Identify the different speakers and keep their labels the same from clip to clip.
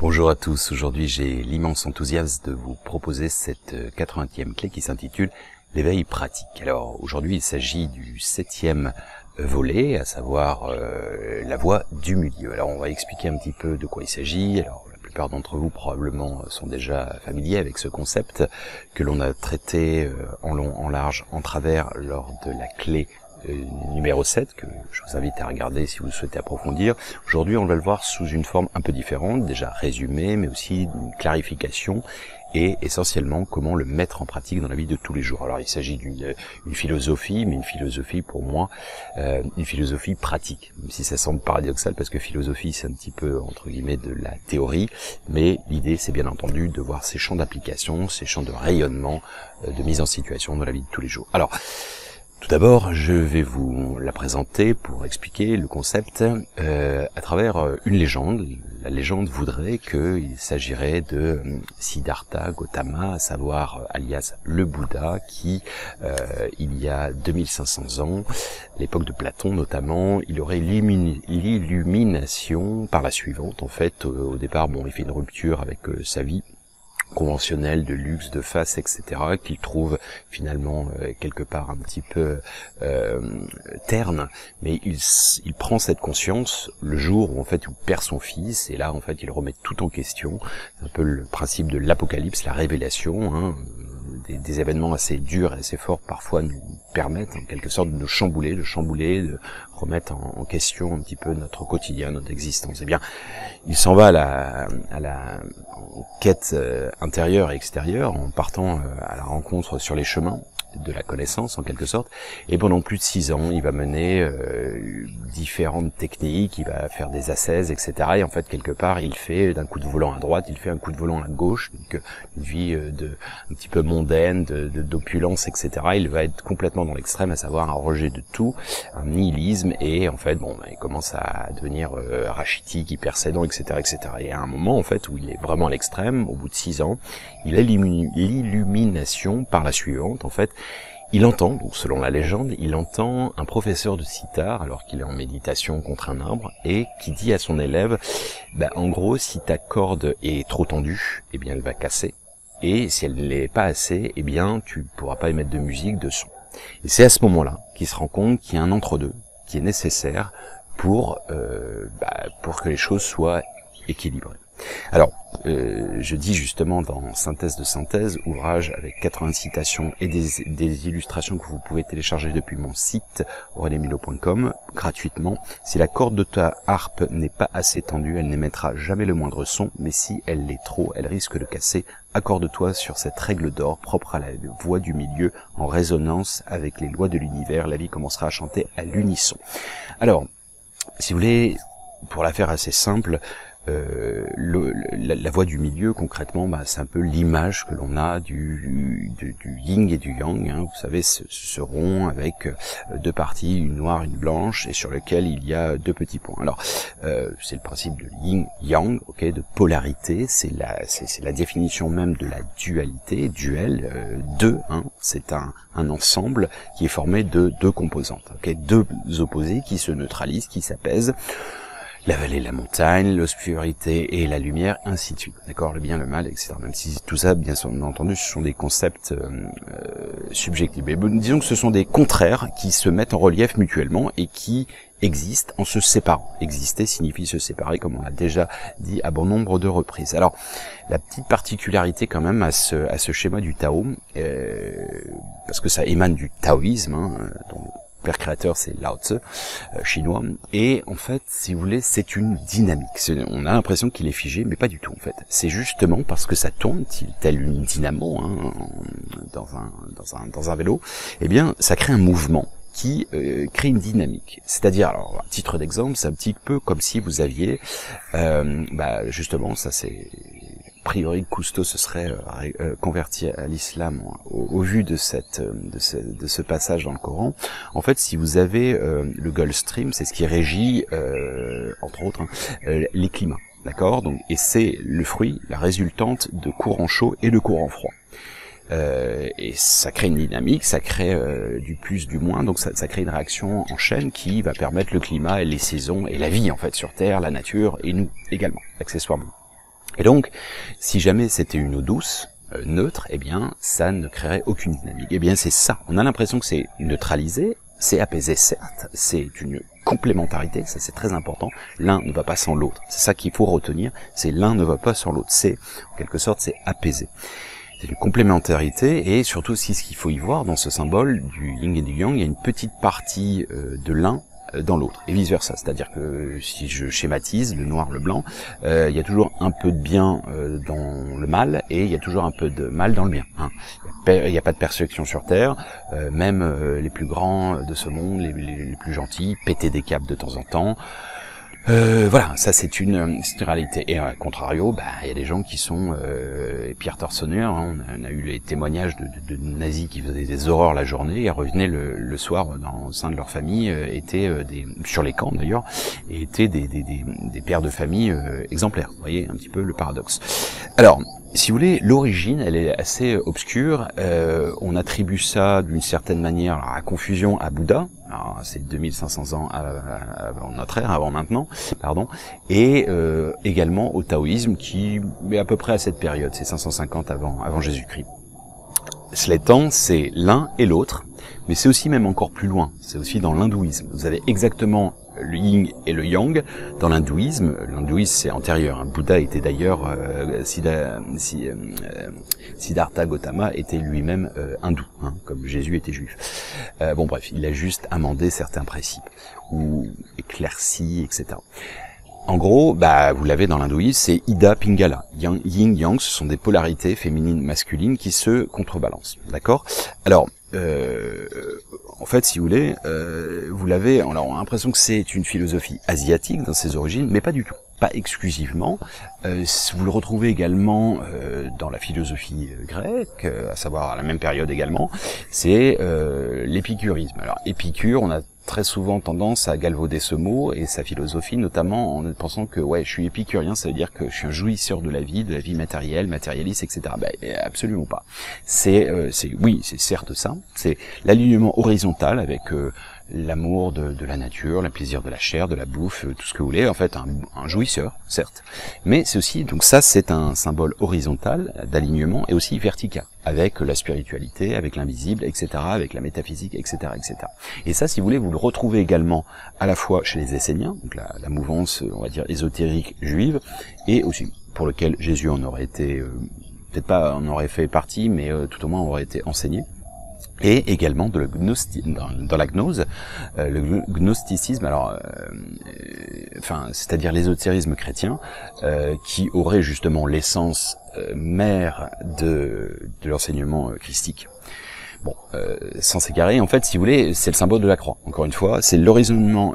Speaker 1: Bonjour à tous, aujourd'hui j'ai l'immense enthousiasme de vous proposer cette 80e clé qui s'intitule l'éveil pratique. Alors aujourd'hui il s'agit du 7e volet, à savoir la voie du milieu. Alors on va expliquer un petit peu de quoi il s'agit. Alors la plupart d'entre vous probablement sont déjà familiers avec ce concept que l'on a traité en long, en large, en travers lors de la clé numéro 7, que je vous invite à regarder si vous souhaitez approfondir. Aujourd'hui, on va le voir sous une forme un peu différente, déjà résumé, mais aussi une clarification et essentiellement comment le mettre en pratique dans la vie de tous les jours. Alors il s'agit d'une philosophie, mais une philosophie pour moi, une philosophie pratique, même si ça semble paradoxal parce que philosophie c'est un petit peu entre guillemets de la théorie, mais l'idée c'est bien entendu de voir ces champs d'application, ces champs de rayonnement, de mise en situation dans la vie de tous les jours. Alors, tout d'abord, je vais vous la présenter pour expliquer le concept à travers une légende. La légende voudrait qu'il s'agirait de Siddhartha Gautama, à savoir alias le Bouddha, qui, il y a 2500 ans, l'époque de Platon notamment, il aurait l'illumination par la suivante. En fait, au départ, bon, il fait une rupture avec sa vie conventionnel, de luxe, de face, etc., qu'il trouve finalement quelque part un petit peu terne, mais il prend cette conscience le jour où en fait il perd son fils, et là en fait il remet tout en question. C'est un peu le principe de l'apocalypse, la révélation, hein. Des événements assez durs et assez forts parfois nous permettent en quelque sorte de nous chambouler, de remettre en question un petit peu notre quotidien, notre existence. Eh bien, il s'en va à la quête intérieure et extérieure, en partant à la rencontre sur les chemins de la connaissance en quelque sorte, et pendant plus de 6 ans il va mener différentes techniques, il va faire des ascèses, etc., et en fait quelque part il fait d'un coup de volant à droite, il fait un coup de volant à gauche, donc une vie un petit peu mondaine, d'opulence, etc. Il va être complètement dans l'extrême, à savoir un rejet de tout, un nihilisme, et en fait bon, il commence à devenir rachitique, hyper sédent, etc., etc. Et à un moment en fait où il est vraiment à l'extrême, au bout de 6 ans, il a l'illumination par la suivante. En fait, il entend, donc selon la légende, il entend un professeur de sitar, alors qu'il est en méditation contre un arbre, et qui dit à son élève, en gros, si ta corde est trop tendue, eh bien elle va casser, et si elle ne l'est pas assez, eh bien tu ne pourras pas émettre de musique, de son. Et c'est à ce moment-là qu'il se rend compte qu'il y a un entre-deux qui est nécessaire pour que les choses soient équilibrées. Alors, je dis justement dans Synthèse de synthèse, ouvrage avec 80 citations et des illustrations que vous pouvez télécharger depuis mon site aureliemilo.com gratuitement. Si la corde de ta harpe n'est pas assez tendue, elle n'émettra jamais le moindre son, mais si elle l'est trop, elle risque de casser. Accorde-toi sur cette règle d'or propre à la voix du milieu, en résonance avec les lois de l'univers, la vie commencera à chanter à l'unisson. Alors, si vous voulez, pour la faire assez simple, la voie du milieu concrètement, c'est un peu l'image que l'on a du yin et du yang, hein. Vous savez, ce rond avec deux parties, une noire, une blanche, et sur lequel il y a deux petits points. Alors c'est le principe de yin yang, ok, de polarité. C'est la définition même de la dualité, duel, deux, hein. C'est un ensemble qui est formé de deux composantes, ok, deux opposés qui se neutralisent, qui s'apaisent. La vallée, la montagne, l'obscurité et la lumière, ainsi de suite. D'accord, le bien, le mal, etc. Même si tout ça, bien entendu, ce sont des concepts subjectifs. Mais disons que ce sont des contraires qui se mettent en relief mutuellement et qui existent en se séparant. Exister signifie se séparer, comme on l'a déjà dit à bon nombre de reprises. Alors, la petite particularité quand même à ce schéma du Tao, parce que ça émane du taoïsme, hein, dont père créateur c'est Lao Tzu, chinois, et en fait, si vous voulez, c'est une dynamique. On a l'impression qu'il est figé, mais pas du tout en fait. C'est justement parce que ça tourne, tel une dynamo, hein, dans un vélo, eh bien, ça crée un mouvement qui crée une dynamique. C'est-à-dire, alors, à titre d'exemple, c'est un petit peu comme si vous aviez, justement, ça c'est a priori Cousteau se serait converti à l'islam au vu de ce passage dans le Coran. En fait, si vous avez le Gulf Stream, c'est ce qui régit entre autres les climats, d'accord, donc, et c'est le fruit, la résultante de courants chauds et de courants froids. Et ça crée une dynamique, ça crée du plus, du moins, donc ça crée une réaction en chaîne qui va permettre le climat et les saisons et la vie en fait sur Terre, la nature et nous également, accessoirement. Et donc, si jamais c'était une eau douce, neutre, eh bien, ça ne créerait aucune dynamique. Eh bien, c'est ça. On a l'impression que c'est neutralisé, c'est apaisé, certes, c'est une complémentarité, ça c'est très important. L'un ne va pas sans l'autre. C'est ça qu'il faut retenir, c'est l'un ne va pas sans l'autre. C'est, en quelque sorte, c'est apaisé. C'est une complémentarité, et surtout aussi ce qu'il faut y voir dans ce symbole du yin et du yang, il y a une petite partie de l'un dans l'autre, et vice versa. C'est-à-dire que si je schématise le noir, le blanc, il y a toujours un peu de bien dans le mal, et il y a toujours un peu de mal dans le bien. Hein. Il n'y a pas de perfection sur Terre, même les plus grands de ce monde, les plus gentils, péter des câbles de temps en temps. Voilà, ça c'est une réalité. Et à contrario, il y a des gens qui sont Pierre Torseneur, hein, on a eu les témoignages de nazis qui faisaient des horreurs la journée et revenaient le soir au sein de leur famille, étaient sur les camps d'ailleurs, et étaient des pères de famille exemplaires. Vous voyez un petit peu le paradoxe. Alors, si vous voulez, l'origine, elle est assez obscure. On attribue ça d'une certaine manière à la confusion à Bouddha. C'est 2500 ans avant notre ère, avant maintenant, pardon, et également au taoïsme qui est à peu près à cette période, c'est 550 avant Jésus-Christ. Cela étant, c'est l'un et l'autre, mais c'est aussi même encore plus loin, c'est aussi dans l'hindouisme. Vous avez exactement le yin et le yang dans l'hindouisme. L'hindouisme c'est antérieur. Bouddha était d'ailleurs Siddhartha Gautama était lui-même hindou, hein, comme Jésus était juif. Bon bref, il a juste amendé certains principes ou éclairci, etc. En gros, vous l'avez dans l'hindouisme, c'est Ida Pingala. Yin, yang, ce sont des polarités féminines, masculines qui se contrebalancent. D'accord ? Alors, en fait, si vous voulez, vous l'avez, on a l'impression que c'est une philosophie asiatique dans ses origines, mais pas du tout. Pas exclusivement. Vous le retrouvez également dans la philosophie grecque, à savoir à la même période également, c'est l'épicurisme. Alors, Épicure, on a très souvent tendance à galvauder ce mot et sa philosophie, notamment en pensant que ouais, je suis épicurien, ça veut dire que je suis un jouisseur de la vie matérielle, matérialiste, etc. Absolument pas. Oui, c'est certes ça, c'est l'alignement horizontal avec l'amour de la nature, le plaisir de la chair, de la bouffe, tout ce que vous voulez, en fait un jouisseur, certes, mais c'est aussi, donc ça c'est un symbole horizontal d'alignement et aussi vertical, avec la spiritualité, avec l'invisible, etc., avec la métaphysique, etc., etc. Et ça, si vous voulez, vous le retrouvez également à la fois chez les Esséniens, donc la mouvance, on va dire, ésotérique juive, et aussi pour lequel Jésus en aurait été, peut-être pas en aurait fait partie, mais tout au moins aurait été enseigné. Et également dans la gnose, le gnosticisme, alors, c'est-à-dire l'ésotérisme chrétien, qui aurait justement l'essence mère de l'enseignement christique. Bon, sans s'égarer, en fait, si vous voulez, c'est le symbole de la croix. Encore une fois, c'est l'alignement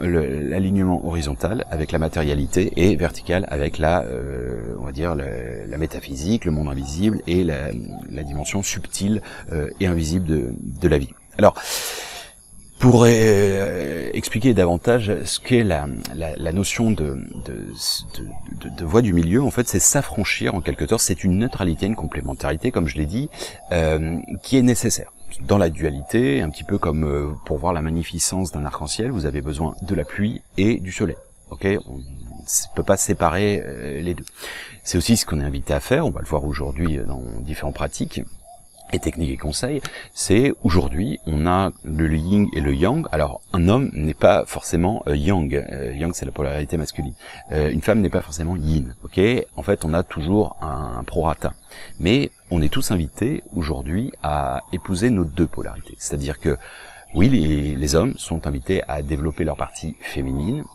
Speaker 1: horizontal avec la matérialité et vertical avec on va dire, la métaphysique, le monde invisible et la dimension subtile et invisible de la vie. Alors, pour expliquer davantage ce qu'est la notion de voie du milieu, en fait, c'est s'affranchir en quelque sorte. C'est une neutralité, une complémentarité, comme je l'ai dit, qui est nécessaire. Dans la dualité, un petit peu comme pour voir la magnificence d'un arc-en-ciel, vous avez besoin de la pluie et du soleil. Ok, on ne peut pas séparer les deux. C'est aussi ce qu'on est invité à faire, on va le voir aujourd'hui dans différentes pratiques et techniques et conseils, c'est aujourd'hui on a le yin et le yang. Alors un homme n'est pas forcément yang, yang c'est la polarité masculine, une femme n'est pas forcément yin, ok. En fait on a toujours un prorata, mais on est tous invités aujourd'hui à épouser nos deux polarités, c'est-à-dire que oui, les hommes sont invités à développer leur partie féminine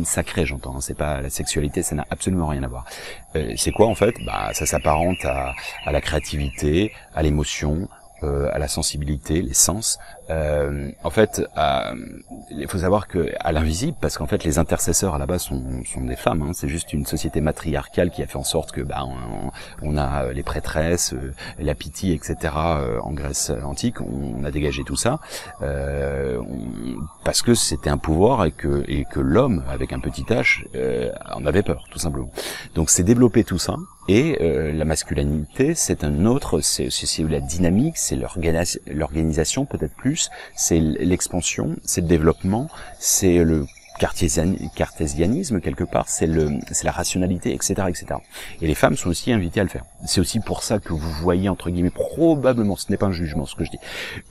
Speaker 1: sacrée, j'entends, hein, c'est pas la sexualité, ça n'a absolument rien à voir. C'est quoi en fait ? Ça s'apparente à la créativité, à l'émotion, à la sensibilité, les sens. En fait, il faut savoir que à l'invisible, parce qu'en fait les intercesseurs à la base sont des femmes, hein, c'est juste une société matriarcale qui a fait en sorte que on a les prêtresses, la Pythie, etc. En Grèce antique, on a dégagé tout ça parce que c'était un pouvoir et que l'homme avec un petit h en avait peur, tout simplement. Donc c'est développer tout ça. Et la masculinité, c'est un autre, c'est la dynamique, c'est l'organisation peut-être plus, c'est l'expansion, c'est le développement, c'est le cartésianisme quelque part, c'est la rationalité, etc., etc. Et les femmes sont aussi invitées à le faire. C'est aussi pour ça que vous voyez, entre guillemets, probablement, ce n'est pas un jugement ce que je dis,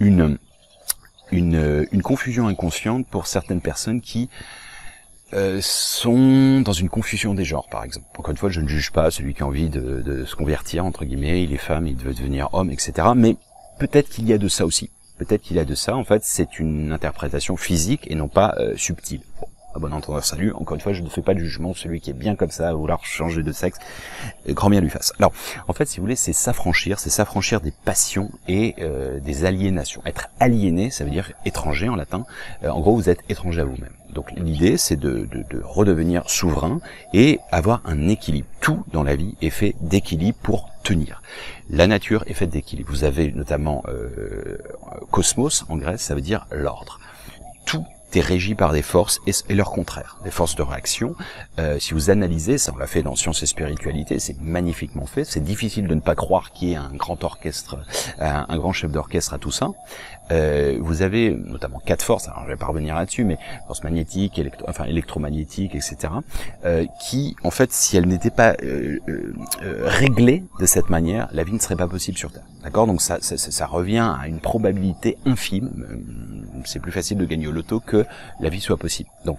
Speaker 1: une confusion inconsciente pour certaines personnes qui sont dans une confusion des genres, par exemple. Encore une fois, je ne juge pas celui qui a envie de se convertir, entre guillemets, il est femme, il veut devenir homme, etc. Mais peut-être qu'il y a de ça aussi. Peut-être qu'il y a de ça, en fait, c'est une interprétation physique et non pas subtile. Bon, à bon entendeur, salut. Encore une fois, je ne fais pas de jugement. Celui qui est bien comme ça, à vouloir changer de sexe, grand bien lui fasse. Alors, en fait, si vous voulez, c'est s'affranchir des passions et des aliénations. Être aliéné, ça veut dire étranger en latin. En gros, vous êtes étranger à vous-même. Donc l'idée, c'est de redevenir souverain et avoir un équilibre. Tout dans la vie est fait d'équilibre pour tenir. La nature est faite d'équilibre. Vous avez notamment cosmos en Grèce, ça veut dire l'ordre. Tout est régi par des forces et leur contraire, des forces de réaction. Si vous analysez, ça on l'a fait dans Sciences et Spiritualité, c'est magnifiquement fait. C'est difficile de ne pas croire qu'il y ait un grand orchestre, un grand chef d'orchestre à tout ça. Vous avez notamment 4 forces, alors je vais pas revenir là-dessus, mais force magnétique, électromagnétique, etc., qui, en fait, si elles n'étaient pas réglées de cette manière, la vie ne serait pas possible sur Terre. D'accord? Donc ça revient à une probabilité infime. C'est plus facile de gagner au loto que la vie soit possible. Donc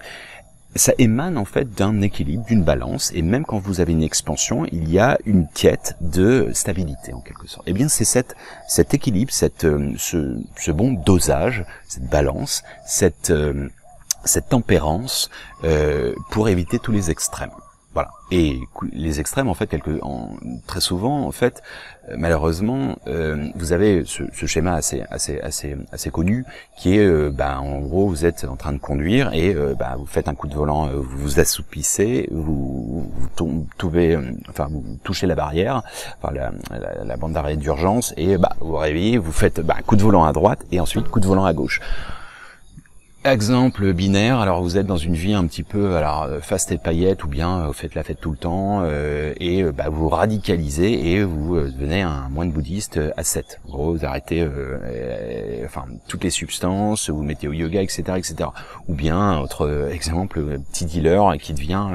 Speaker 1: ça émane en fait d'un équilibre, d'une balance, et même quand vous avez une expansion, il y a une quête de stabilité en quelque sorte. Eh bien c'est cet équilibre, ce bon dosage, cette balance, cette tempérance pour éviter tous les extrêmes. Voilà. Et les extrêmes, en fait, très souvent, en fait, malheureusement, vous avez ce schéma assez connu qui est, en gros, vous êtes en train de conduire et vous faites un coup de volant, vous vous assoupissez, vous touchez la barrière, la bande d'arrêt d'urgence et vous vous réveillez, vous faites coup de volant à droite et ensuite coup de volant à gauche. Exemple binaire, alors vous êtes dans une vie un petit peu faste et paillette ou bien vous faites la fête tout le temps et vous radicalisez et vous devenez un moine bouddhiste ascète. En gros, vous arrêtez toutes les substances, vous mettez au yoga, etc., etc. Ou bien autre exemple, petit dealer qui devient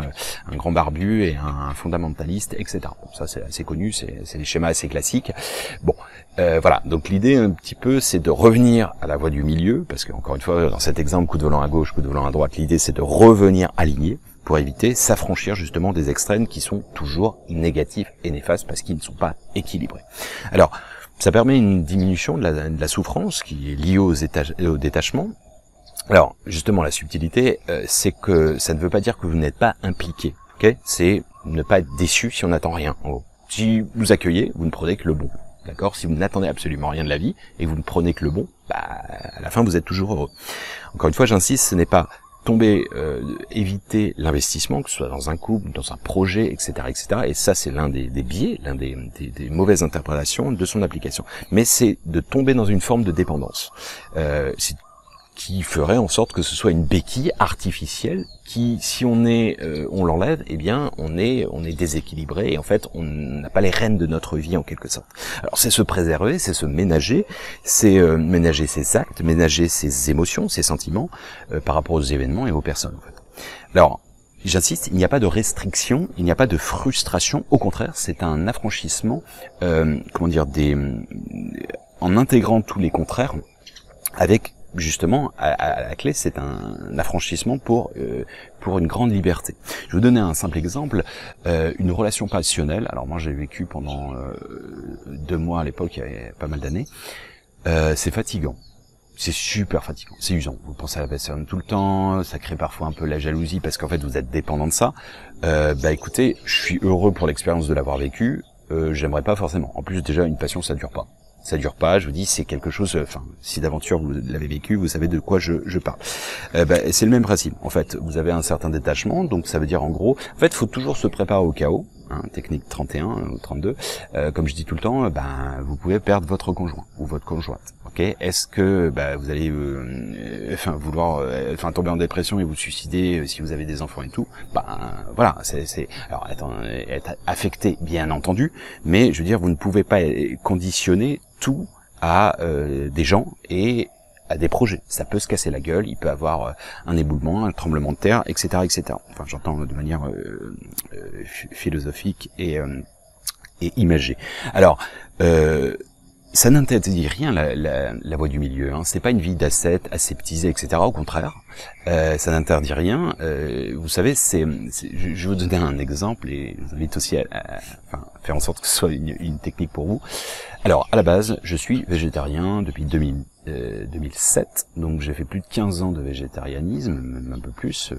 Speaker 1: un grand barbu et un fondamentaliste, etc. Bon, ça c'est assez connu, c'est des schémas assez classiques. Bon, voilà. Donc l'idée un petit peu, c'est de revenir à la voie du milieu, parce que encore une fois, dans cet exemple, coup de volant à gauche, coup de volant à droite, l'idée c'est de revenir aligné pour éviter, s'affranchir justement des extrêmes qui sont toujours négatifs et néfastes parce qu'ils ne sont pas équilibrés. Alors, ça permet une diminution de la souffrance qui est liée au détachement. Alors, justement, la subtilité, c'est que ça ne veut pas dire que vous n'êtes pas impliqué. Okay, c'est ne pas être déçu si on n'attend rien. En gros. Si vous accueillez, vous ne prenez que le bon. D'accord? Si vous n'attendez absolument rien de la vie et que vous ne prenez que le bon, à la fin vous êtes toujours heureux. Encore une fois, j'insiste, ce n'est pas éviter l'investissement, que ce soit dans un couple, dans un projet, etc., etc. Et ça, c'est l'un des biais, l'un des mauvaises interprétations de son application. Mais c'est de tomber dans une forme de dépendance. Qui ferait en sorte que ce soit une béquille artificielle qui, si on l'enlève, eh bien, on est déséquilibré et en fait, on n'a pas les rênes de notre vie en quelque sorte. Alors, c'est se préserver, c'est se ménager, c'est ménager ses actes, ménager ses émotions, ses sentiments par rapport aux événements et aux personnes, en fait. Alors, j'insiste, il n'y a pas de restriction, il n'y a pas de frustration, au contraire, c'est un affranchissement, en intégrant tous les contraires avec justement, à la clé, c'est un affranchissement pour une grande liberté. Je vais vous donner un simple exemple, une relation passionnelle. Alors moi, j'ai vécu pendant 2 mois à l'époque, il y avait pas mal d'années. C'est fatigant. C'est super fatigant. C'est usant. Vous pensez à la personne tout le temps, ça crée parfois un peu la jalousie parce qu'en fait, vous êtes dépendant de ça. Écoutez, je suis heureux pour l'expérience de l'avoir vécu. J'aimerais pas forcément. En plus, déjà, une passion, ça dure pas. Ça dure pas, je vous dis, c'est quelque chose, si d'aventure vous l'avez vécu, vous savez de quoi je parle. C'est le même principe. En fait, vous avez un certain détachement, donc ça veut dire en gros, en fait, il faut toujours se préparer au chaos, technique 31 ou 32. Comme je dis tout le temps, vous pouvez perdre votre conjoint ou votre conjointe. Ok, est-ce que vous allez vouloir tomber en dépression et vous suicider si vous avez des enfants et tout? Voilà, alors être affecté bien entendu, mais je veux dire, vous ne pouvez pas conditionner tout à des gens et à des projets. Ça peut se casser la gueule, il peut avoir un éboulement, un tremblement de terre, etc., etc. Enfin, j'entends de manière philosophique et imagée. Alors, ça n'interdit rien la voie du milieu. Hein. C'est pas une vie d'ascète, aseptisée, etc. Au contraire, ça n'interdit rien. Vous savez, je vais vous donner un exemple et je vous invite aussi à faire en sorte que ce soit une technique pour vous. Alors, à la base, je suis végétarien depuis 2007, donc j'ai fait plus de 15 ans de végétarianisme, même un peu plus,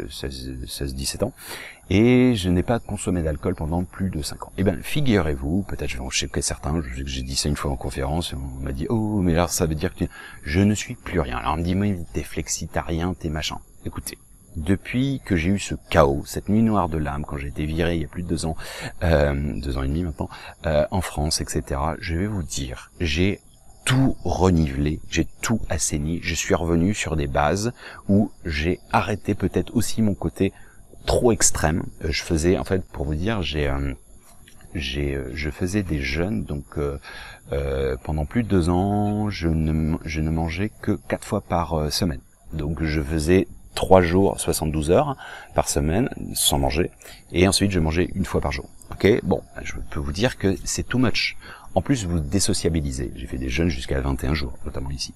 Speaker 1: 16-17 ans, et je n'ai pas consommé d'alcool pendant plus de 5 ans. Eh bien, figurez-vous, peut-être je vais en choquer certains, j'ai dit ça une fois en conférence, et on m'a dit « Oh, mais là, ça veut dire que je ne suis plus rien. » Alors on me dit « Mais t'es flexitarien, t'es machin. » Écoutez, depuis que j'ai eu ce chaos, cette nuit noire de l'âme, quand j'ai été viré il y a plus de 2 ans, 2 ans et demi maintenant, en France, etc., je vais vous dire, j'ai tout renivelé, j'ai tout assaini, je suis revenu sur des bases où j'ai arrêté peut-être aussi mon côté trop extrême. Je faisais, en fait, pour vous dire, je faisais des jeûnes, donc pendant plus de 2 ans, je ne mangeais que 4 fois par semaine. Donc je faisais 3 jours, 72 heures par semaine, sans manger, et ensuite je mangeais 1 fois par jour. Ok, bon, je peux vous dire que c'est too much. En plus, vous désociabilisez. J'ai fait des jeûnes jusqu'à 21 jours, notamment ici.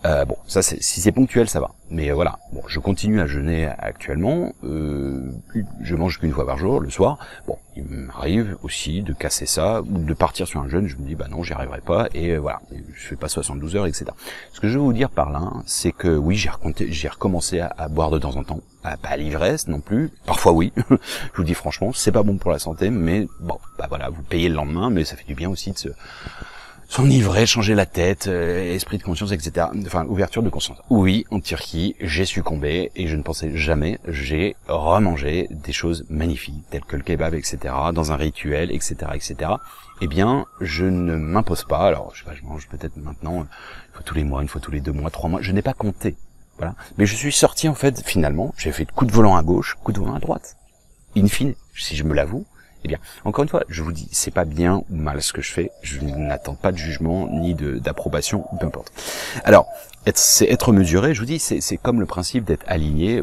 Speaker 1: Bon, ça, si c'est ponctuel, ça va. Mais voilà, bon, je continue à jeûner actuellement. Je mange qu'une fois par jour, le soir. Bon, il m'arrive aussi de casser ça, ou de partir sur un jeûne. Je me dis, bah non, j'y arriverai pas. Et voilà, je fais pas 72 heures, etc. Ce que je veux vous dire par là, c'est que oui, j'ai recommencé à boire de temps en temps. Pas à l'ivresse non plus. Parfois oui. Je vous dis franchement, c'est pas bon pour la santé, mais bon, bah voilà, vous payez le lendemain, mais ça fait du bien aussi de s'enivrer, changer la tête, esprit de conscience, etc. Enfin, ouverture de conscience. Oui, en Turquie, j'ai succombé et je ne pensais jamais. J'ai remangé des choses magnifiques, telles que le kebab, etc., dans un rituel, etc., etc. Eh bien, je ne m'impose pas. Alors, je sais pas, je mange peut-être maintenant une fois tous les mois, une fois tous les 2 mois, 3 mois. Je n'ai pas compté. Voilà. Mais je suis sorti, en fait, finalement, j'ai fait coup de volant à gauche, coup de volant à droite. In fine, si je me l'avoue, eh bien, encore une fois, je vous dis, c'est pas bien ou mal ce que je fais, je n'attends pas de jugement, ni d'approbation, ou peu importe. Alors, être mesuré, je vous dis, c'est comme le principe d'être aligné,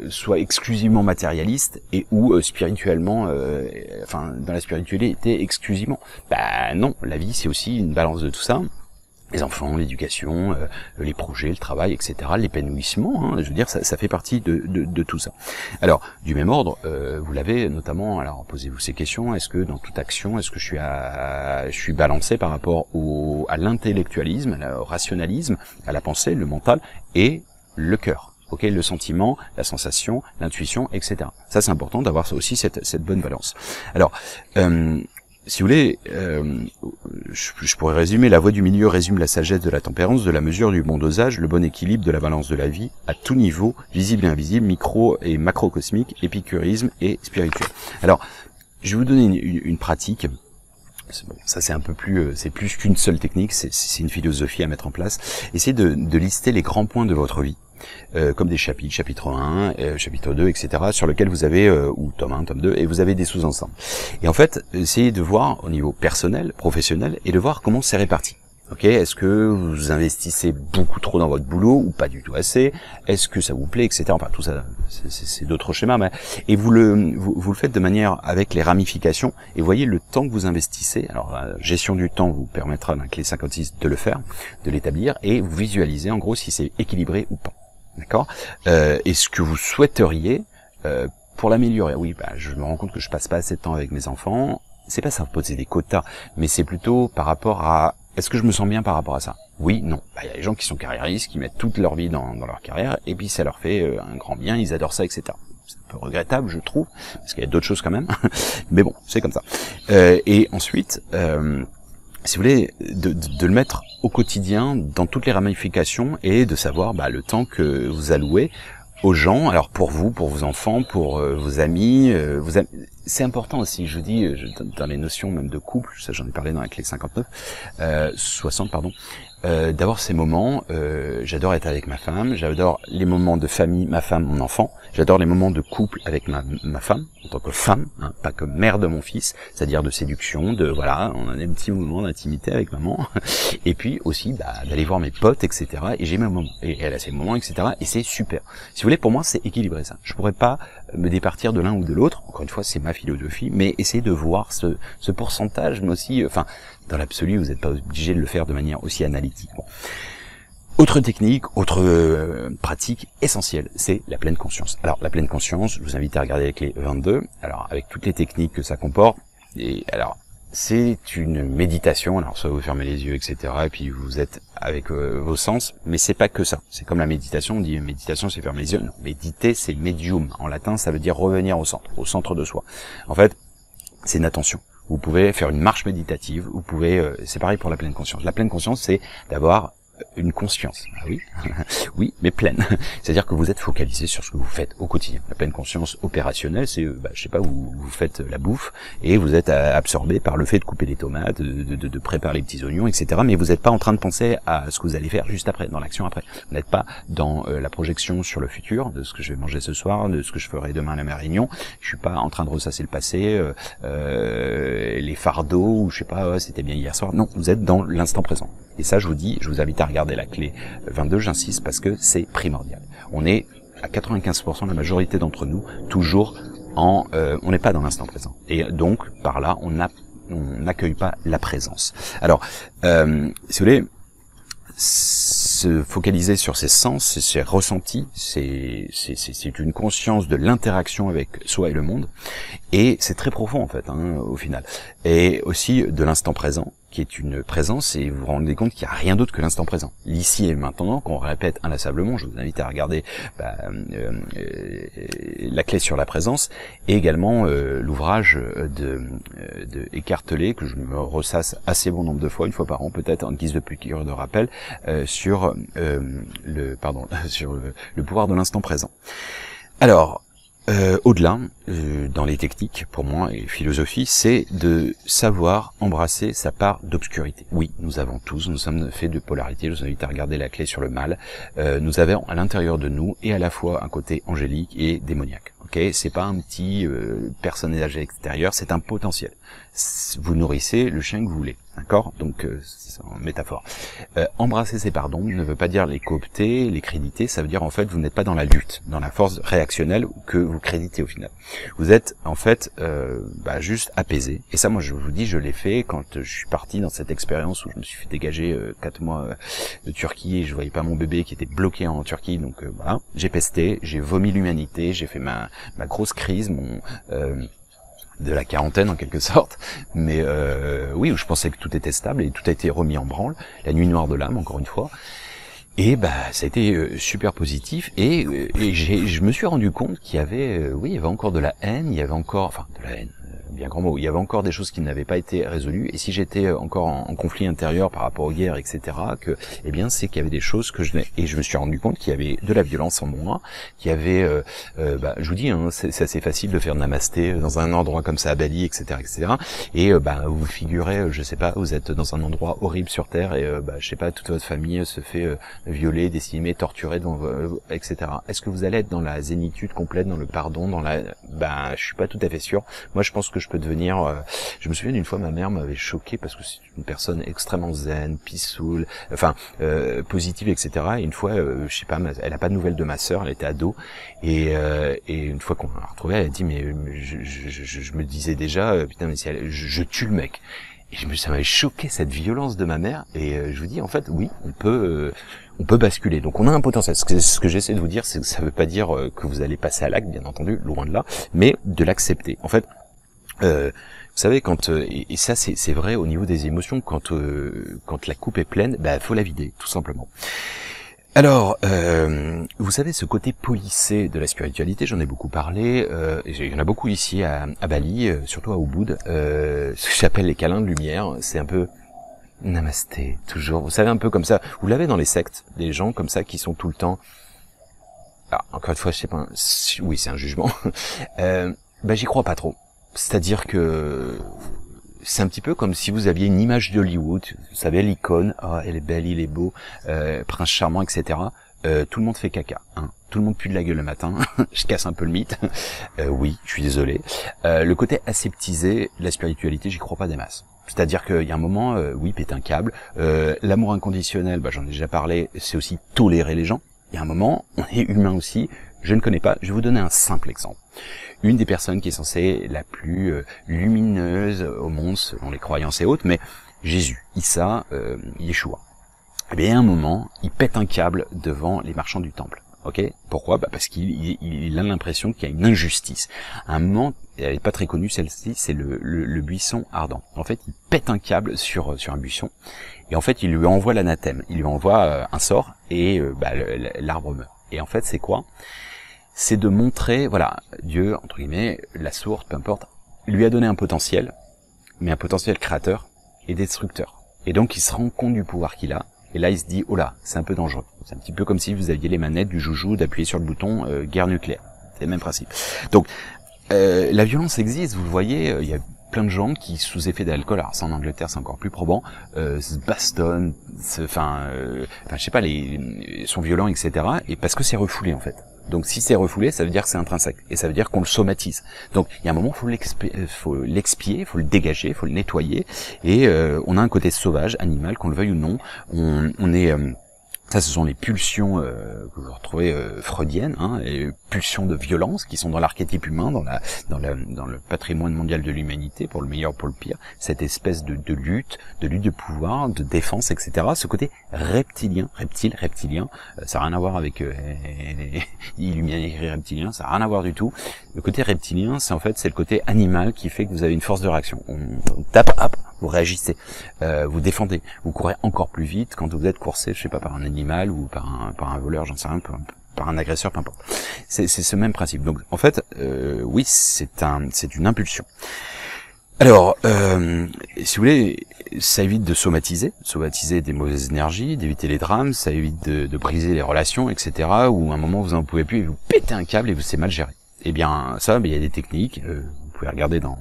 Speaker 1: soit exclusivement matérialiste, et ou spirituellement, dans la spiritualité exclusivement. Non, la vie, c'est aussi une balance de tout ça. Les enfants, l'éducation, les projets, le travail, etc., l'épanouissement, hein, je veux dire, ça fait partie de tout ça. Alors, du même ordre, vous l'avez notamment, alors posez-vous ces questions, est-ce que dans toute action, est-ce que je suis balancé par rapport à l'intellectualisme, au rationalisme, à la pensée, le mental, et le cœur, ok, le sentiment, la sensation, l'intuition, etc. Ça, c'est important d'avoir aussi cette bonne balance. Alors, si vous voulez, je pourrais résumer, la voie du milieu résume la sagesse de la tempérance, de la mesure, du bon dosage, le bon équilibre de la balance de la vie, à tout niveau, visible et invisible, micro et macrocosmique, épicurisme et spirituel. Alors, je vais vous donner une pratique. Bon, ça c'est un peu plus, c'est plus qu'une seule technique, c'est une philosophie à mettre en place. Essayez de lister les grands points de votre vie. Comme des chapitres, chapitre 1, chapitre 2, etc., sur lequel vous avez, ou tome 1, tome 2, et vous avez des sous-ensembles. Et en fait, essayez de voir au niveau personnel, professionnel, et de voir comment c'est réparti. Ok, est-ce que vous investissez beaucoup trop dans votre boulot, ou pas du tout assez? Est-ce que ça vous plaît, etc. Enfin, tout ça, c'est d'autres schémas, mais, et vous le faites de manière avec les ramifications, et voyez le temps que vous investissez. Alors, la gestion du temps vous permettra d'un clé 56 de le faire, de l'établir, et vous visualisez en gros si c'est équilibré ou pas. D'accord. Et ce que vous souhaiteriez pour l'améliorer. Oui, je me rends compte que je passe pas assez de temps avec mes enfants. C'est pas ça, poser des quotas, mais c'est plutôt par rapport à est-ce que je me sens bien par rapport à ça. Oui, non. Il y a des gens qui sont carriéristes, qui mettent toute leur vie dans leur carrière, et puis ça leur fait un grand bien, ils adorent ça, etc. C'est un peu regrettable, je trouve, parce qu'il y a d'autres choses quand même. Mais bon, c'est comme ça. Et ensuite, si vous voulez, de le mettre au quotidien, dans toutes les ramifications, et de savoir le temps que vous allouez aux gens, alors pour vous, pour vos enfants, pour vos amis, c'est important aussi, je dis, dans les notions même de couple, ça j'en ai parlé dans la clé 59, 60 pardon, d'avoir ces moments, j'adore être avec ma femme, j'adore les moments de famille, ma femme, mon enfant, j'adore les moments de couple avec ma femme, en tant que femme, hein, pas comme mère de mon fils, c'est-à-dire de séduction, de voilà, on a des petits moments d'intimité avec maman, et puis aussi d'aller voir mes potes, etc. Et j'ai mes moments, et elle a ses moments, etc. Et c'est super. Si vous voulez, pour moi, c'est équilibré ça. Je pourrais pas me départir de l'un ou de l'autre, encore une fois, c'est ma philosophie, mais essayer de voir ce pourcentage, mais aussi, enfin, dans l'absolu, vous n'êtes pas obligé de le faire de manière aussi analytique. Bon. Autre technique, autre pratique essentielle, c'est la pleine conscience. Alors, la pleine conscience, je vous invite à regarder la clé 22, alors avec toutes les techniques que ça comporte, et alors, c'est une méditation, alors soit vous fermez les yeux, etc., et puis vous êtes avec vos sens, mais c'est pas que ça. C'est comme la méditation, on dit méditation c'est fermer les yeux, non, méditer c'est medium, en latin ça veut dire revenir au centre de soi. En fait, c'est une attention. Vous pouvez faire une marche méditative, vous pouvez, c'est pareil pour la pleine conscience. La pleine conscience, c'est d'avoir une conscience, ah oui, oui, mais pleine. C'est-à-dire que vous êtes focalisé sur ce que vous faites au quotidien. La pleine conscience opérationnelle, c'est, je sais pas, vous faites la bouffe et vous êtes absorbé par le fait de couper les tomates, de préparer les petits oignons, etc. Mais vous n'êtes pas en train de penser à ce que vous allez faire juste après, dans l'action après. Vous n'êtes pas dans la projection sur le futur, de ce que je vais manger ce soir, de ce que je ferai demain à ma réunion. Je suis pas en train de ressasser le passé, les fardeaux, ou je sais pas, c'était bien hier soir. Non, vous êtes dans l'instant présent. Et ça, je vous dis, je vous invite à regarder la clé 22, j'insiste, parce que c'est primordial. On est à 95%, la majorité d'entre nous, toujours on n'est pas dans l'instant présent. Et donc, par là, on n'accueille pas la présence. Alors, si vous voulez, se focaliser sur ses sens, ses ressentis, c'est une conscience de l'interaction avec soi et le monde, et c'est très profond en fait, hein, au final. Et aussi de l'instant présent, qui est une présence, et vous vous rendez compte qu'il n'y a rien d'autre que l'instant présent. L'ici et maintenant, qu'on répète inlassablement, je vous invite à regarder la clé sur la présence, et également l'ouvrage de Eckhart Tolle, que je me ressasse assez bon nombre de fois, une fois par an peut-être, en guise de piqûre de rappel, sur le pouvoir de l'instant présent. Alors, au-delà, dans les techniques, pour moi, et philosophie, c'est de savoir embrasser sa part d'obscurité. Oui, nous sommes faits de polarité, je vous invite à regarder la clé sur le mal. Nous avons à l'intérieur de nous, et à la fois un côté angélique et démoniaque. Ok, c'est pas un petit personnage extérieur, c'est un potentiel. Vous nourrissez le chien que vous voulez, d'accord? Donc, c'est en métaphore. Embrasser ces parts d'ombre ne veut pas dire les coopter, les créditer, ça veut dire en fait vous n'êtes pas dans la lutte, dans la force réactionnelle que vous créditez au final. Vous êtes en fait juste apaisé. Et ça, moi, je vous dis, je l'ai fait quand je suis parti dans cette expérience où je me suis fait dégager 4 mois de Turquie et je voyais pas mon bébé qui était bloqué en Turquie. Donc voilà, j'ai pesté, j'ai vomi l'humanité, j'ai fait ma grosse crise, de la quarantaine en quelque sorte, mais oui, où je pensais que tout était stable et tout a été remis en branle, la nuit noire de l'âme encore une fois, et ça a été super positif, et je me suis rendu compte qu'il y avait, il y avait encore de la haine, il y avait encore, enfin de la haine, bien grand mot, il y avait encore des choses qui n'avaient pas été résolues, et si j'étais encore en conflit intérieur par rapport aux guerres, etc., c'est qu'il y avait des choses que et je me suis rendu compte qu'il y avait de la violence en moi, qu'il y avait, je vous dis, hein, c'est assez facile de faire namasté dans un endroit comme ça à Bali, etc., et vous figurez, je sais pas, vous êtes dans un endroit horrible sur Terre, et je sais pas, toute votre famille se fait violer, décimer, torturer, etc. Est-ce que vous allez être dans la zénitude complète, dans le pardon, je suis pas tout à fait sûr. Moi, je pense que je peux devenir... je me souviens d'une fois, ma mère m'avait choqué parce que c'est une personne extrêmement zen, peaceful, positive, etc. Et une fois, je sais pas, elle a pas de nouvelles de ma sœur, elle était ado, et une fois qu'on l'a retrouvée, elle a dit, mais je me disais déjà, putain, mais si je tue le mec. Et ça m'avait choqué cette violence de ma mère, et je vous dis, en fait, oui, on peut basculer. Donc on a un potentiel. Ce que j'essaie de vous dire, c'est que ça veut pas dire que vous allez passer à l'acte, bien entendu, loin de là, mais de l'accepter. En fait, vous savez, quand et ça c'est vrai au niveau des émotions, quand la coupe est pleine, faut la vider, tout simplement. Alors, vous savez, ce côté policé de la spiritualité, j'en ai beaucoup parlé, il y en a beaucoup ici à Bali, surtout à Ubud, ce que j'appelle les câlins de lumière, c'est un peu namasté, toujours, vous savez, un peu comme ça, vous l'avez dans les sectes, des gens comme ça qui sont tout le temps, alors, encore une fois, je sais pas, oui, c'est un jugement, j'y crois pas trop. C'est-à-dire que c'est un petit peu comme si vous aviez une image d'Hollywood, vous savez, l'icône, oh, elle est belle, il est beau, prince charmant, etc. Tout le monde fait caca, hein. Tout le monde pue de la gueule le matin. Je casse un peu le mythe. Oui, je suis désolé. Le côté aseptisé de la spiritualité, j'y crois pas des masses. C'est-à-dire qu'il y a un moment, oui, péter un câble. L'amour inconditionnel, bah, j'en ai déjà parlé, c'est aussi tolérer les gens. Il y a un moment, on est humain aussi. Je ne connais pas. Je vais vous donner un simple exemple. Une des personnes qui est censée la plus lumineuse au monde, selon les croyances et autres, mais Jésus, Issa, Yeshua. Eh bien, à un moment, il pète un câble devant les marchands du temple. Ok? Pourquoi? Bah parce qu'il a l'impression qu'il y a une injustice. À un moment, elle est pas très connue celle-ci, c'est le buisson ardent. En fait, il pète un câble sur un buisson, et en fait, il lui envoie l'anathème. Il lui envoie un sort, et l'arbre meurt. Et en fait, c'est quoi? C'est de montrer, voilà, Dieu, entre guillemets, la source, peu importe, lui a donné un potentiel, mais un potentiel créateur et destructeur. Et donc, il se rend compte du pouvoir qu'il a. Et là, il se dit, oh là, c'est un peu dangereux. C'est un petit peu comme si vous aviez les manettes du joujou, d'appuyer sur le bouton guerre nucléaire. C'est le même principe. Donc, la violence existe, vous le voyez, il y a plein de gens qui, sous effet d'alcool, alors ça en Angleterre c'est encore plus probant, se bastonnent, je sais pas, sont violents, etc. Et parce que c'est refoulé en fait. Donc si c'est refoulé, ça veut dire que c'est intrinsèque, et ça veut dire qu'on le somatise. Donc il y a un moment, faut l'expier, faut le dégager, faut le nettoyer, et on a un côté sauvage, animal, qu'on le veuille ou non. On est ça, ce sont les pulsions que vous retrouvez freudiennes, hein, les pulsions de violence qui sont dans l'archétype humain, dans le patrimoine mondial de l'humanité, pour le meilleur, pour le pire. Cette espèce de lutte de pouvoir, de défense, etc. Ce côté reptilien, ça n'a rien à voir avec Illuminati reptilien, ça n'a rien à voir du tout. Le côté reptilien, c'est le côté animal qui fait que vous avez une force de réaction. On tape, hop, vous réagissez, vous défendez, vous courez encore plus vite quand vous êtes coursé, je sais pas, par un animal ou par un voleur, j'en sais rien, par un agresseur, peu importe. C'est ce même principe. Donc en fait, oui, c'est une impulsion. Alors, si vous voulez, ça évite de somatiser des mauvaises énergies, d'éviter les drames, ça évite de briser les relations, etc. Où à un moment vous en pouvez plus et vous pétez un câble et vous c'est mal géré. Eh bien ça, il y a des techniques. Vous pouvez regarder dans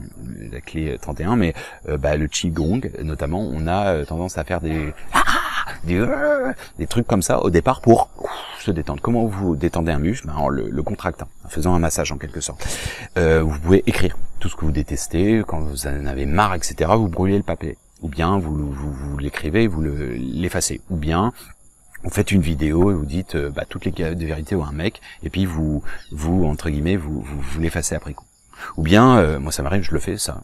Speaker 1: la clé 31, mais le Qigong, notamment, on a tendance à faire des trucs comme ça au départ pour se détendre. Comment vous détendez un muscle? En le contractant, en faisant un massage en quelque sorte. Vous pouvez écrire tout ce que vous détestez, quand vous en avez marre, etc. Vous brûlez le papier, ou bien vous l'écrivez, vous l'effacez, ou bien vous faites une vidéo et vous dites toutes les de vérité à un mec, et puis vous entre guillemets vous l'effacez après coup. Ou bien, moi ça m'arrive, je le fais ça,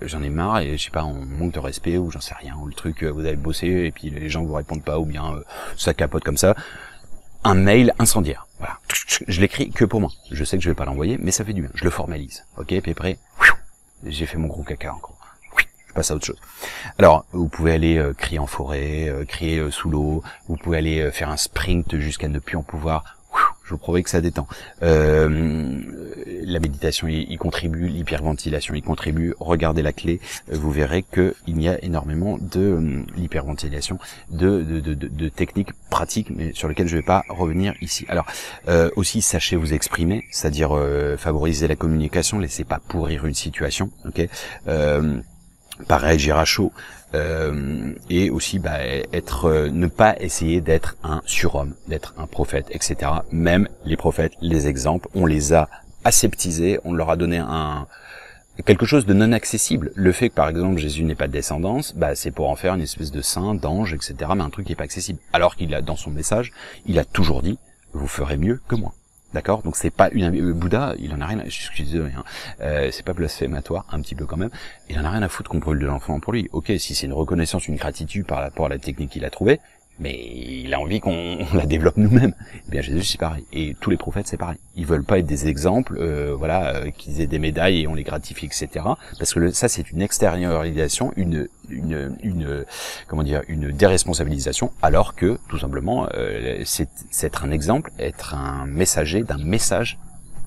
Speaker 1: j'en ai marre et je sais pas, on manque de respect ou j'en sais rien, ou le truc, vous avez bossé et puis les gens vous répondent pas, ou bien ça capote comme ça, un mail incendiaire, voilà, je l'écris que pour moi, je sais que je vais pas l'envoyer, mais ça fait du bien, je le formalise, ok, puis après, j'ai fait mon gros caca encore, je passe à autre chose. Alors, vous pouvez aller crier en forêt, crier sous l'eau, vous pouvez aller faire un sprint jusqu'à ne plus en pouvoir. Je vous promets que ça détend. La méditation y contribue, l'hyperventilation y contribue. Regardez la clé, vous verrez que il y a énormément de l'hyperventilation, de techniques pratiques, mais sur lesquelles je ne vais pas revenir ici. Alors, aussi sachez vous exprimer, c'est-à-dire favoriser la communication, laissez pas pourrir une situation, ok. Pas réagir à chaud, et aussi ne pas essayer d'être un surhomme, d'être un prophète, etc. Même les prophètes, les exemples, on les a aseptisés, on leur a donné quelque chose de non accessible. Le fait que par exemple Jésus n'ait pas de descendance, c'est pour en faire une espèce de saint, d'ange, etc. Mais un truc qui est pas accessible. Alors qu'il a dans son message, il a toujours dit, vous ferez mieux que moi. D'accord, donc c'est pas Bouddha, il en a rien. Je suis désolé, c'est pas blasphématoire, un petit peu quand même. Il en a rien à foutre qu'on brûle de l'enfant pour lui. Ok, si c'est une reconnaissance, une gratitude par rapport à la technique qu'il a trouvée, mais il a envie qu'on la développe nous-mêmes. Eh bien Jésus c'est pareil, et tous les prophètes c'est pareil. Ils veulent pas être des exemples, qu'ils aient des médailles et on les gratifie, etc. Parce que ça c'est une extériorisation, une déresponsabilisation, alors que tout simplement c'est être un exemple, être un messager d'un message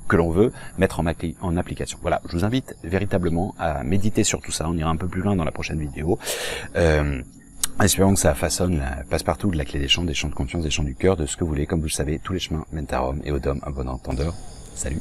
Speaker 1: que l'on veut mettre en application. Voilà, je vous invite véritablement à méditer sur tout ça. On ira un peu plus loin dans la prochaine vidéo. Espérons que ça façonne la passe-partout de la clé des champs de conscience, des champs du cœur, de ce que vous voulez. Comme vous le savez, tous les chemins mènent à Rome et au Dôme, un bon entendeur. Salut!